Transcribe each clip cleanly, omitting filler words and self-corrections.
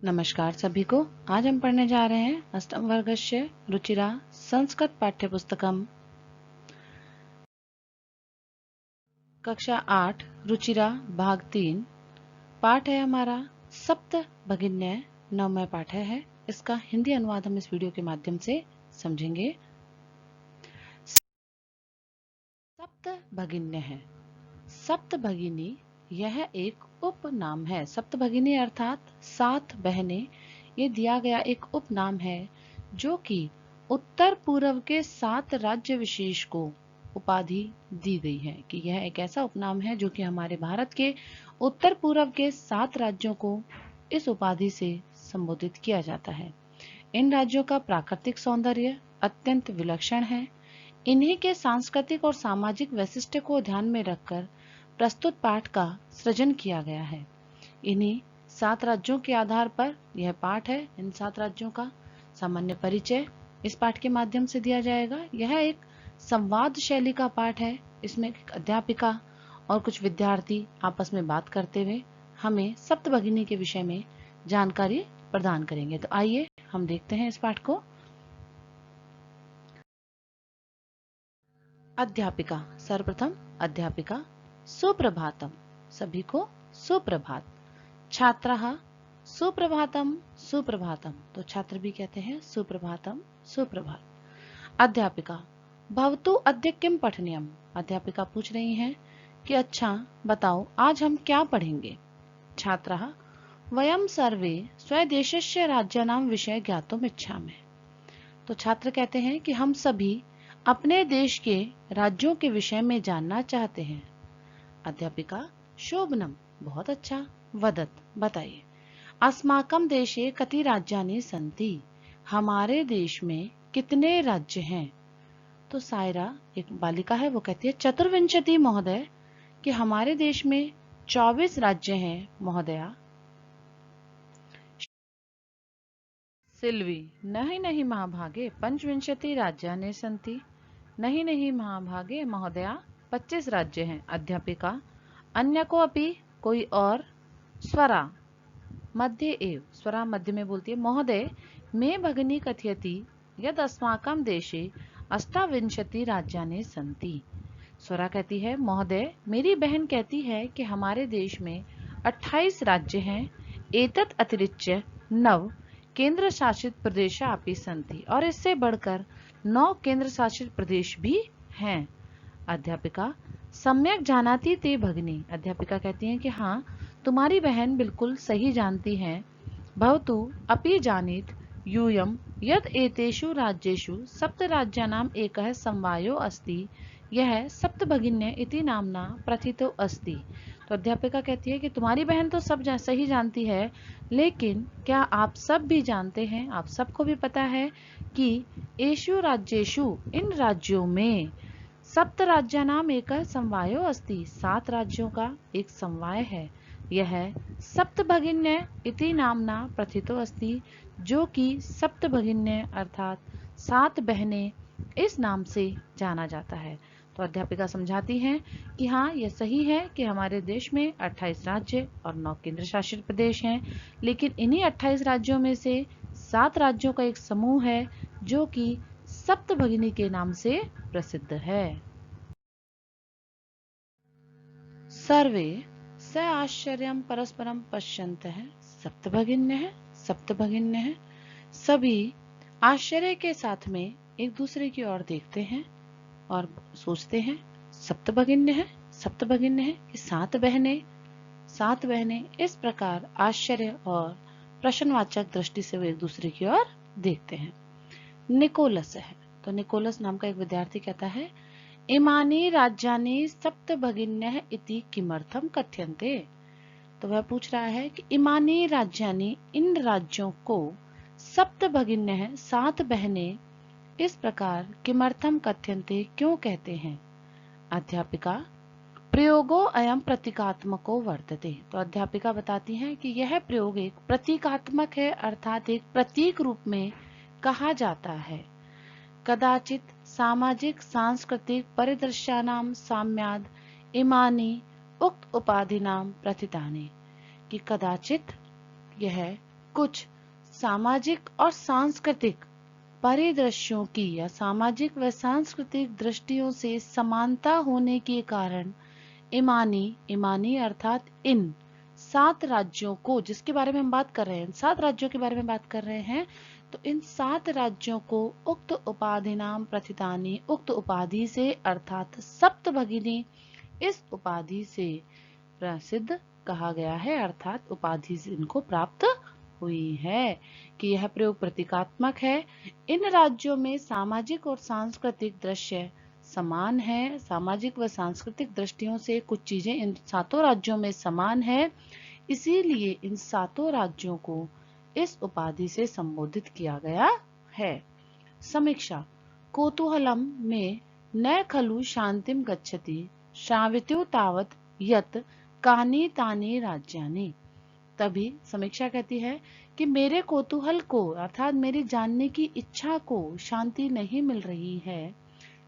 नमस्कार सभी को। आज हम पढ़ने जा रहे हैं अष्टम वर्गस्य रुचिरा संस्कृत पाठ्यपुस्तकम कक्षा 8 रुचिरा भाग 3। पाठ है हमारा सप्त भगिन्य। 9वां पाठ है। इसका हिंदी अनुवाद हम इस वीडियो के माध्यम से समझेंगे। सप्त भगिन्य है। सप्त भगिनी यह एक उपनाम है। सप्त भगिनी अर्थात 7 बहनें, ये दिया गया एक उपनाम है जो कि उत्तर पूर्व के 7 राज्य विशेष को उपाधि दी गई है कि यह एक ऐसा उपनाम है जो कि हमारे भारत के उत्तर पूर्व के 7 राज्यों को इस उपाधि से संबोधित किया जाता है। इन राज्यों का प्राकृतिक सौंदर्य अत्यंत विलक्षण है। इन्हीं के सांस्कृतिक और सामाजिक वैशिष्ट्य को ध्यान में रखकर प्रस्तुत पाठ का सृजन किया गया है। इन्हीं 7 राज्यों के आधार पर यह पाठ है। इन 7 राज्यों का सामान्य परिचय इस पाठ के माध्यम से दिया जाएगा। यह एक संवाद शैली का पाठ है। इसमें एक अध्यापिका और कुछ विद्यार्थी आपस में बात करते हुए हमें सप्तभगिनी के विषय में जानकारी प्रदान करेंगे। तो आइए हम देखते हैं इस पाठ को। अध्यापिका, सर्वप्रथम अध्यापिका। सुप्रभातम, सभी को सुप्रभात। छात्रः सुप्रभातम सुप्रभातम, तो छात्र भी कहते हैं सुप्रभातम सुप्रभात। अध्यापिका भवतु अद्य किम पठनीयम, अध्यापिका पूछ रही हैं कि अच्छा बताओ आज हम क्या पढ़ेंगे। छात्रः वयम सर्वे स्वदेशस्य राज्यानां विषय ज्ञातुम इच्छामः, तो छात्र कहते हैं कि हम सभी अपने देश के राज्यों के विषय में जानना चाहते हैं। अध्यापिका शोभनम, बहुत अच्छा। वदत, बताइए। अस्माकं देशे कति राज्यानि सन्ति, हमारे देश में कितने राज्य हैं। तो सायरा एक बालिका है, वो कहती है चतुर्विंशति महोदय, कि हमारे देश में 24 राज्य हैं महोदया। सिल्वी नहीं नहीं महाभागे पंचविंशति राज्यानि सन्ति, नहीं नहीं महाभागे महोदया 25 राज्य हैं। अध्यापिका अन्य को अपि, कोई और। स्वरा मध्य एव, स्वरा मध्य में बोलती है। महोदय मे भगिनी कथयति यद अस्माकं देशे अष्टाविंशति राज्यानि सन्ति, स्वरा कहती है महोदय मेरी बहन कहती है कि हमारे देश में 28 राज्य हैं। एतत् अतिरिच्य 9 केंद्र शासित प्रदेश अपि सन्ति, और इससे बढ़कर 9 केंद्र शासित प्रदेश भी हैं। अध्यापिका सम्यक जानाति ते भगिनी, अध्यापिका कहती हैं कि हाँ तुम्हारी बहन बिल्कुल सही जानती हैं। भवतु अपि जानीत यूयं यद एतेषु राज्येषु सप्त राज्यानाम् एकः समवायो अस्ति, यह सप्तभगिन्य इति नामना प्रथितो अस्ति। तो अध्यापिका कहती है कि तुम्हारी बहन तो सब सही जानती है, लेकिन क्या आप सब भी जानते हैं, आप सबको भी पता है कि एषु राज्येषु, इन राज्यों में, सप्त राज्यानाम एकः समवायो अस्ति, 7 राज्यों का एक समवाय है। यह सप्तभगिन्य इति नामना प्रथितो अस्ति, जो कि सप्तभगिन्य अर्थात 7 बहनें इस नाम से जाना जाता है। तो अध्यापिका समझाती हैं कि हाँ यह सही है कि हमारे देश में 28 राज्य और 9 केंद्र शासित प्रदेश हैं, लेकिन इन्हीं 28 राज्यों में से 7 राज्यों का एक समूह है जो कि सप्तभगिनी के नाम से प्रसिद्ध है। सर्वे स आश्चर्यं परस्परम पश्यन्तः सप्तभगिन्यः सप्तभगिन्यः, सभी आश्चर्य के साथ में एक दूसरे की ओर देखते हैं और सोचते हैं सप्तभगिन्य है, सप्तभगिन्य है कि 7 बहनें, 7 बहनें। इस प्रकार आश्चर्य और प्रश्नवाचक दृष्टि से वो एक दूसरे की ओर देखते हैं। निकोलस है, तो निकोलस नाम का एक विद्यार्थी कहता है इमानी राज्यानि सप्तभगिन्यः इति किमर्थम कथ्यन्ते, तो वह पूछ रहा है कि इमानी राज्यानि, इन राज्यों को, सप्तभगिन्यः 7 बहनें, इस प्रकार किमर्थम कथ्यन्ते क्यों कहते हैं। अध्यापिका प्रयोगो अयम प्रतीकात्मको वर्तते, तो अध्यापिका बताती हैं कि यह प्रयोग एक प्रतीकात्मक है, अर्थात एक प्रतीक रूप में कहा जाता है। कदाचित सामाजिक सांस्कृतिक परिदृश्यानां साम्याद इमानी उक्त उपाधिनां प्रथितानि, कि कदाचित यह कुछ सामाजिक और सांस्कृतिक परिदृश्यों की या सामाजिक व सांस्कृतिक दृष्टियों से समानता होने के कारण ईमानी अर्थात इन 7 राज्यों को, जिसके बारे में हम बात कर रहे हैं, 7 राज्यों के बारे में बात कर रहे हैं, तो इन 7 राज्यों को उक्त उपाधि नाम प्रथितानि, उक्त उपाधि से अर्थात सप्तभगिनी इस उपाधि से प्रसिद्ध कहा गया है, अर्थात उपाधि से इनको प्राप्त हुई है कि यह प्रयोग प्रतीकात्मक है। इन राज्यों में सामाजिक और सांस्कृतिक दृश्य समान है। सामाजिक व सांस्कृतिक दृष्टियों से कुछ चीजें इन 7 राज्यों में समान है, इसीलिए इन 7 राज्यों को इस उपाधि से संबोधित किया गया है। समीक्षा। कौतूहलम में न खलु शांतिम गच्छति श्रावितो तावत यत कानि तानि राज्यानि। तभी समीक्षा कहती है कि मेरे कौतूहल को अर्थात मेरी जानने की इच्छा को शांति नहीं मिल रही है,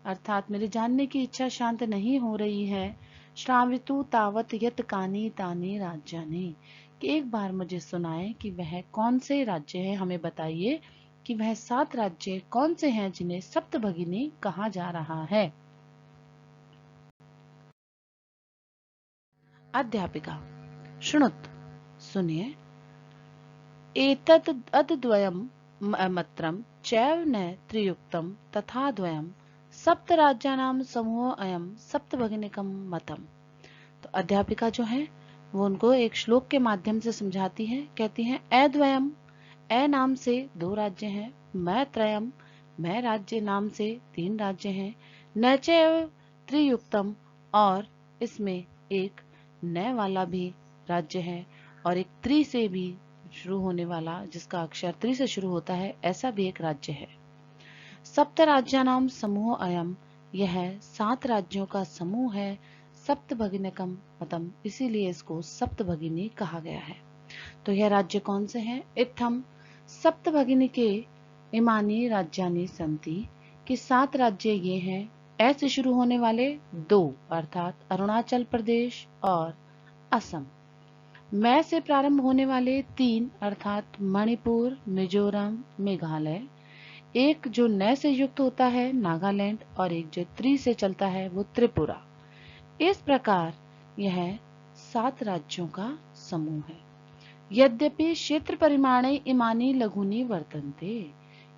अर्थात मेरे जानने की इच्छा शांत नहीं हो रही है। श्रावितु तावत यत कानि तानि राज्यानि, कि एक बार मुझे सुनाए कि वह कौन से राज्य है, हमें बताइए कि वह 7 राज्य कौन से हैं जिन्हें सप्तभगिनी कहा जा रहा है। अध्यापिका। शृणुत, सुनिए। एतत् अद्वयम् मत्रम् चैव न त्रियुक्तम् तथा द्वयम् सप्तराज्यानां समूह अयम् सप्तभगिनिकम् मतम्। तो अध्यापिका जो है वो उनको एक श्लोक के माध्यम से समझाती है। कहती है अद्वयम्, ए नाम से 2 राज्य हैं, मैत्रयम्, मैं राज्य नाम से 3 राज्य हैं, न चैव त्रियुक्तम्, और इसमें एक न वाला भी राज्य है और एक त्रि से भी शुरू होने वाला, जिसका अक्षर त्रि से शुरू होता है, ऐसा भी एक राज्य है। सप्त राज्यानाम समूह अयम, यह 7 राज्यों का समूह है। सप्तभगिनकम मतम, इसीलिए इसको सप्तभगिनी कहा गया है। तो यह राज्य कौन से हैं? इत्थम सप्तभगिनी के इमानी राज्यानि संति, कि 7 राज्य ये हैं ए से शुरू होने वाले 2, अर्थात अरुणाचल प्रदेश और असम। मैं से प्रारंभ होने वाले 3, अर्थात मणिपुर, मिजोरम, मेघालय। एक जो न से युक्त होता है नागालैंड, और एक जो त्रि से चलता है वो त्रिपुरा। इस प्रकार यह 7 राज्यों का समूह है। यद्यपि क्षेत्र परिमाणे इमानी लघुनी वर्तन्ते,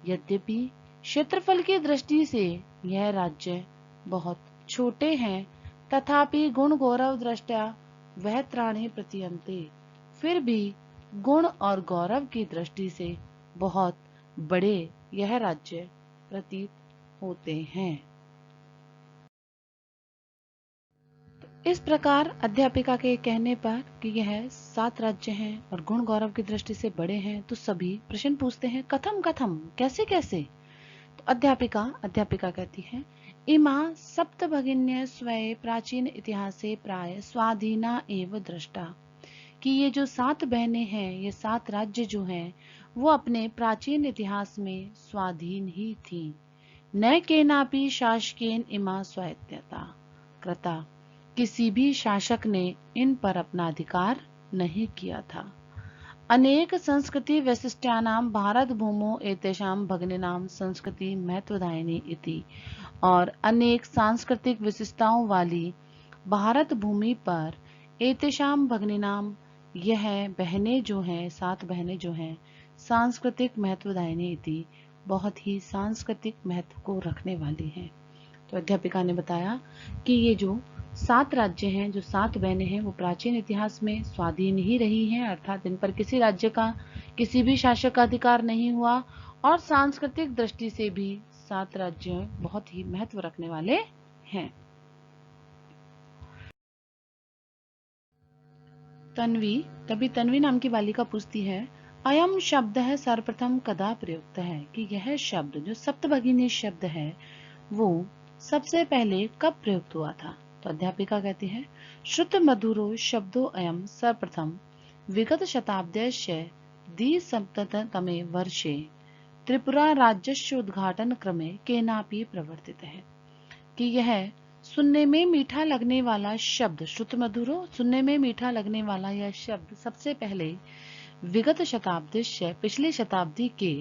यद्यपि क्षेत्रफल की दृष्टि से यह राज्य बहुत छोटे हैं, तथापि गुण गौरव दृष्टया वह त्राणी प्रतीयन्ते, फिर भी गुण और गौरव की दृष्टि से बहुत बड़े यह राज्य प्रतीत होते हैं। तो इस प्रकार अध्यापिका के कहने पर कि यह 7 राज्य हैं और गुण गौरव की दृष्टि से बड़े हैं, तो सभी प्रश्न पूछते हैं कथम कथम, कैसे कैसे। तो अध्यापिका कहती है इमा सप्तभगिन्य स्वये प्राचीन इतिहासे प्राय स्वाधीना एव दृष्टा, कि ये जो 7 बहनें हैं, ये 7 राज्य जो हैं, वो अपने प्राचीन इतिहास में स्वाधीन ही थी। न केनापि शासकेन इमा स्वायत्तता कृता, किसी भी शासक ने इन पर अपना अधिकार नहीं किया था। अनेक संस्कृति वैशिष्ट्यानां भारत भूमो एतेषां भगिनीनां संस्कृति महत्वदायिनी इति, और अनेक सांस्कृतिक विशेषताओं वाली भारत भूमि पर एतेषां भगिनीनां, यह बहनें जो हैं, 7 बहनें जो हैं, सांस्कृतिक महत्वदायिनी इति, बहुत ही सांस्कृतिक महत्व को रखने वाली हैं। तो अध्यापिका ने बताया कि ये जो 7 राज्य हैं, जो 7 बहनें हैं, वो प्राचीन इतिहास में स्वाधीन ही रही हैं, अर्थात इन पर किसी राज्य का, किसी भी शासक का अधिकार नहीं हुआ, और सांस्कृतिक दृष्टि से भी 7 राज्य बहुत ही महत्व रखने वाले हैं। तन्वी नाम की बालिका पूछती है अयम शब्द है सर्वप्रथम कदा प्रयुक्त है, कि यह शब्द जो सप्तभगिनी शब्द है वो सबसे पहले कब प्रयुक्त हुआ था। तो अध्यापिका कहती है श्रुत मधुरो शब्दो अयम सर्वप्रथम विगत शताब्दस्य द्विसप्ततमे वर्षे त्रिपुरा राज्यस्य उद्घाटन क्रमे केनापि प्रवर्तित है, कि यह सुनने में मीठा लगने वाला शब्द, श्रुत मधुरो, सुनने में मीठा लगने वाला यह शब्द सबसे पहले विगत शताब्दी से पिछली शताब्दी के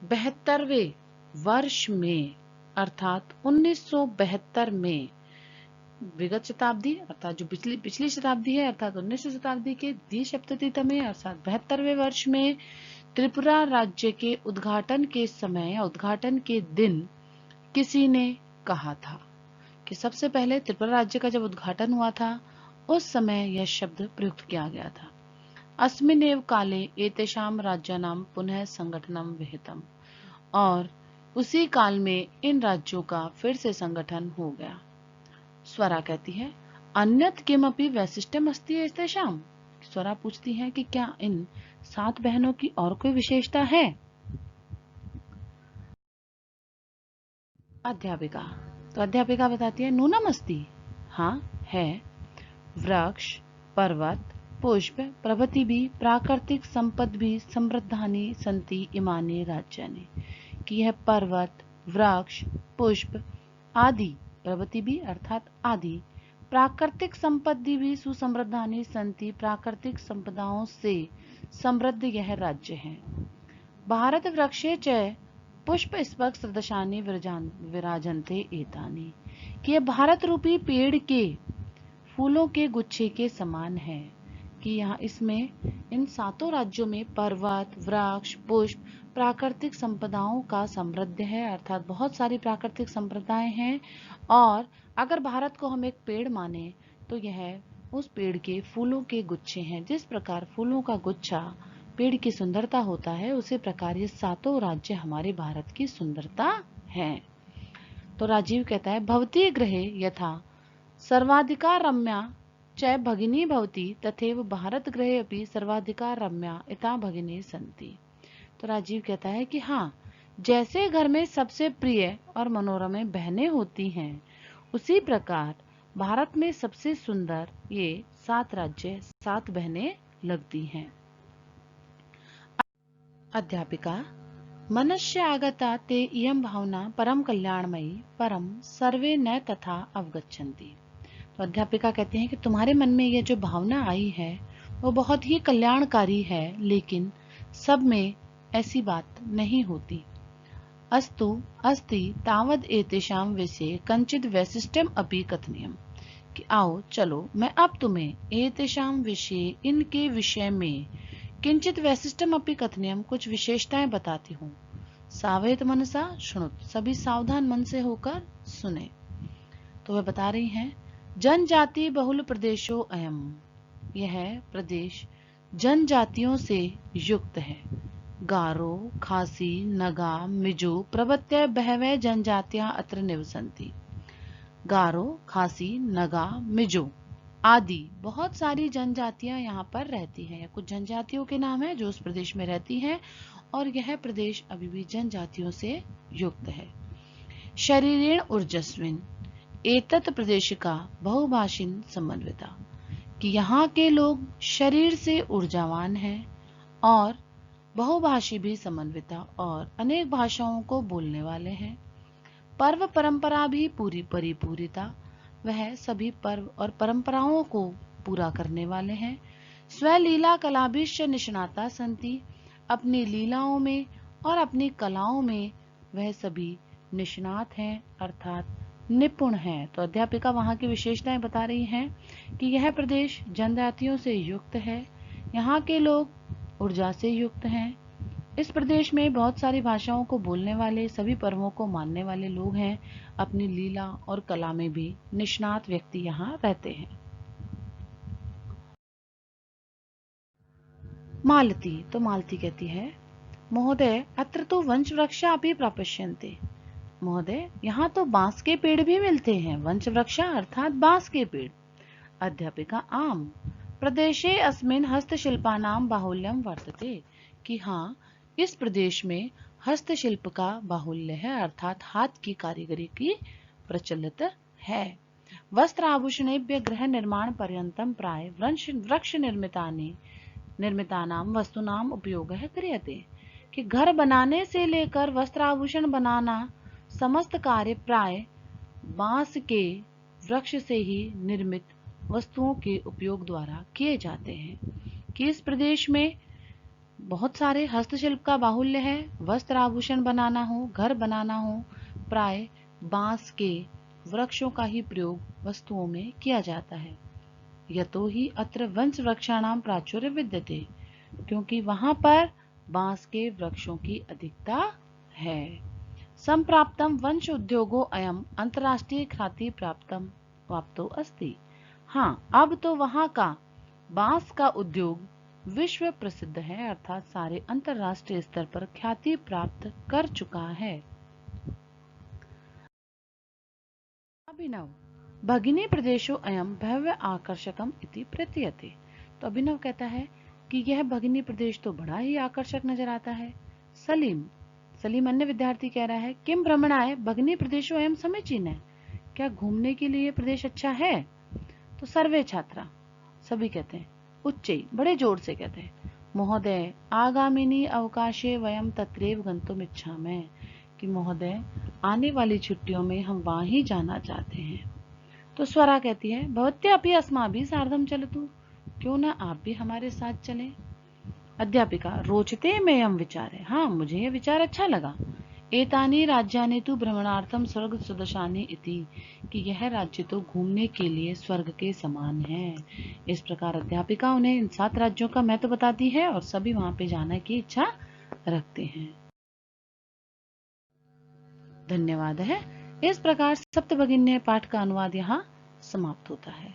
72वें वर्ष में अर्थात 1972 में, विगत शताब्दी अर्थात जो पिछली शताब्दी है अर्थात 19वीं शताब्दी के द्विसप्ततितमे अर्थात 72वें वर्ष में त्रिपुरा राज्य के उद्घाटन के समय या उद्घाटन के दिन किसी ने कहा था कि सबसे पहले त्रिपुरा राज्य का जब उद्घाटन हुआ था उस समय यह शब्द प्रयुक्त किया गया था। अस्मिन्नेव काले एतेषां राज्यानां पुनः संगठनम विहितम, और उसी काल में इन राज्यों का फिर से संगठन हो गया। स्वरा कहती है अन्यत् किमपि वैशिष्ट्यम अस्ति एतेषां। स्वरा पूछती है कि क्या इन 7 बहनों की और कोई विशेषता है। अध्यापिका, तो अध्यापिका बताती है नूनम अस्ति, हाँ है, वृक्ष, पर्वत, पुष्प प्रभृति भी प्राकृतिक संपद भी समृद्धानि सन्ति इमानि राज्यानि, कि यह पर्वत, वृक्ष, पुष्प आदि प्रभृति भी अर्थात आदि प्राकृतिक संपत्ति भी सुसमृद्धानि सन्ति, प्राकृतिक संपदाओं से समृद्ध यह राज्य है। भारत वृक्षे च पुष्प स्पक सदृशानि विराजन्ते एतानि, कि यह भारत रूपी पेड़ के फूलों के गुच्छे के समान है, कि यहाँ इसमें इन 7 राज्यों में पर्वत, वृक्ष, पुष्प प्राकृतिक संपदाओं का समृद्ध है अर्थात बहुत सारी प्राकृतिक संपदाएं हैं। और अगर भारत को हम एक पेड़ माने तो यह उस पेड़ के फूलों के गुच्छे हैं। जिस प्रकार फूलों का गुच्छा पेड़ की सुंदरता होता है उसी प्रकार ये 7 राज्य हमारे भारत की सुंदरता है। तो राजीव कहता है भवती गृहे यथा सर्वाधिका रम्या च भगिनी भवती तथैव भारत गृहे अपि सर्वाधिका रम्या इता भगिनी सन्ति। तो राजीव कहता है कि हाँ, जैसे घर में सबसे प्रिय और मनोरम बहनें होती हैं उसी प्रकार भारत में सबसे सुंदर ये 7 राज्य 7 बहनें लगती हैं। अध्यापिका मनस्य आगता ते इयं भावना परम कल्याणमयी परम सर्वे न तथा अवगच्छन्ति। तो अध्यापिका कहते हैं कि तुम्हारे मन में यह जो भावना आई है वो बहुत ही कल्याणकारी है, लेकिन सब में ऐसी बात नहीं होती। अस्तु अस्ति तावद एतेषां विषये कंचित वैशिष्ट्यम अपि कथनीयम, कि आओ चलो मैं अब तुम्हें एतेषां विषये इनके विषय में किंचित वैशिष्ट्यम अपि कथनीयम कुछ विशेषताएं बताती हूँ। सावयत मनसा शृणुत, सभी सावधान मन से होकर सुने। तो वह बता रही हैं जनजाति बहुल प्रदेशो अयम, यह प्रदेश जनजातियों से युक्त है। गारो, खासी, नगा, मिजो प्रभृत्य बहवः जनजातियां अत्र निवसन्ति। गारो, खासी, नगा, मिजो आदि बहुत सारी जनजातियां यहाँ पर रहती हैं। कुछ जनजातियों के नाम है जो उस प्रदेश में रहती हैं और यह प्रदेश अभी भी जनजातियों से युक्त है। शरीरेण ऊर्जस्विन एतत् प्रदेश का बहुभाषिन समन्विता, कि यहाँ के लोग शरीर से ऊर्जावान हैं और बहुभाषी भी समन्विता और अनेक भाषाओं को बोलने वाले हैं। पर्व परंपरा भी पूरी परिपूरिता, वह सभी पर्व और परंपराओं को पूरा करने वाले हैं। स्वलीला कलाभिश्च निष्णाता सन्ति, अपनी लीलाओं में और अपनी कलाओं में वह सभी निष्णात हैं अर्थात निपुण है। तो अध्यापिका वहां की विशेषताएं बता रही हैं कि यह प्रदेश जनजातियों से युक्त है, यहाँ के लोग ऊर्जा से युक्त हैं, इस प्रदेश में बहुत सारी भाषाओं को बोलने वाले, सभी पर्वों को मानने वाले लोग हैं, अपनी लीला और कला में भी निष्णात व्यक्ति यहाँ रहते हैं। मालती, तो मालती कहती है महोदय अत्र तो वंश वृक्षा अपि प्राप्यन्ते, महोदय यहाँ तो बांस के पेड़ भी मिलते हैं। वंश वृक्षा अर्थात बांस के पेड़। अध्यापिका आम प्रदेशे अस्मिन् हस्तशिल्पानां बाहुल्यं वर्तते, कि हाँ इस प्रदेश में हस्तशिल्प का बाहुल्य है अर्थात हाथ की कारीगरी की प्रचलित है। वस्त्र आभूषणेभ्यः गृह निर्माण पर्यन्तं प्राय वृक्ष निर्मितानां वस्तूनां उपयोगः क्रियते, कि घर बनाने से लेकर वस्त्र आभूषण बनाना समस्त कार्य प्राय बांस के वृक्ष से ही निर्मित वस्तुओं के उपयोग द्वारा किए जाते हैं। कि इस प्रदेश में बहुत सारे हस्तशिल्प का बाहुल्य है। वस्त्र आभूषण बनाना हो, घर बनाना हो, प्राय बांस के वृक्षों का ही प्रयोग वस्तुओं में किया जाता है। यतो ही अत्र वंश वृक्षाणाम प्राचुर्य विद्यते, क्योंकि वहां पर बांस के वृक्षों की अधिकता है। संप्राप्तम वंश उद्योगो अयम अंतरराष्ट्रीय ख्याति प्राप्तो अस्ति। हाँ, अब तो वहां का बांस का उद्योग विश्व प्रसिद्ध है, अर्थात सारे अंतरराष्ट्रीय स्तर पर ख्याति प्राप्त कर चुका है। अभिनव भगिनी प्रदेशो अयम भव्य आकर्षकम इति प्रतीयते। तो अभिनव कहता है कि यह भगिनी प्रदेश तो बड़ा ही आकर्षक नजर आता है। सलीम अन्य विद्यार्थी कह रहा है, किम भ्रमणाय भगिनी प्रदेशो अयम समीचीन है, क्या घूमने के लिए प्रदेश अच्छा है? तो सर्वे छात्रा सभी कहते हैं, उच्चै बड़े जोर से कहते हैं, महोदय आगामिनी अवकाशे वयम तत्रैव गंतुम इच्छामः, कि महोदय आने वाली छुट्टियों में हम वहां ही जाना चाहते हैं। तो स्वरा कहती है, भवत्या अपि अस्माभिः सार्धं चलतु, क्यों ना आप भी हमारे साथ चलें। अध्यापिका रोचते मेयं विचारे, हाँ मुझे यह विचार अच्छा लगा। एतानि राज्यानि तु भ्रमणार्थम स्वर्ग सदृशानि इति, कि यह राज्य तो घूमने के लिए स्वर्ग के समान है। इस प्रकार अध्यापिका उन्हें इन 7 राज्यों का महत्व बताती है और सभी वहां पे जाने की इच्छा रखते हैं। धन्यवाद है। इस प्रकार सप्तभगिनी पाठ का अनुवाद यहाँ समाप्त होता है।